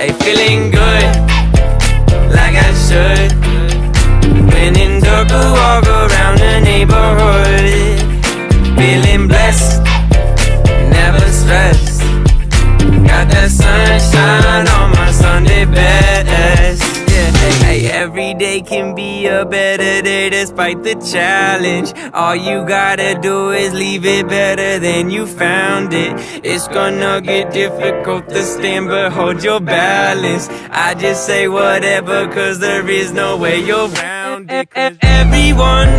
Hey, feeling good, like I should. When in dark, walk around the neighborhood. Feeling blessed, never stressed. Got that sunshine on my Sunday best. Yeah, hey, every day can be a better day despite the challenge. All you gotta do is leave it better than you found it. It's gonna get difficult to stand, but hold your balance. I just say whatever, cause there is no way you're round it. Everyone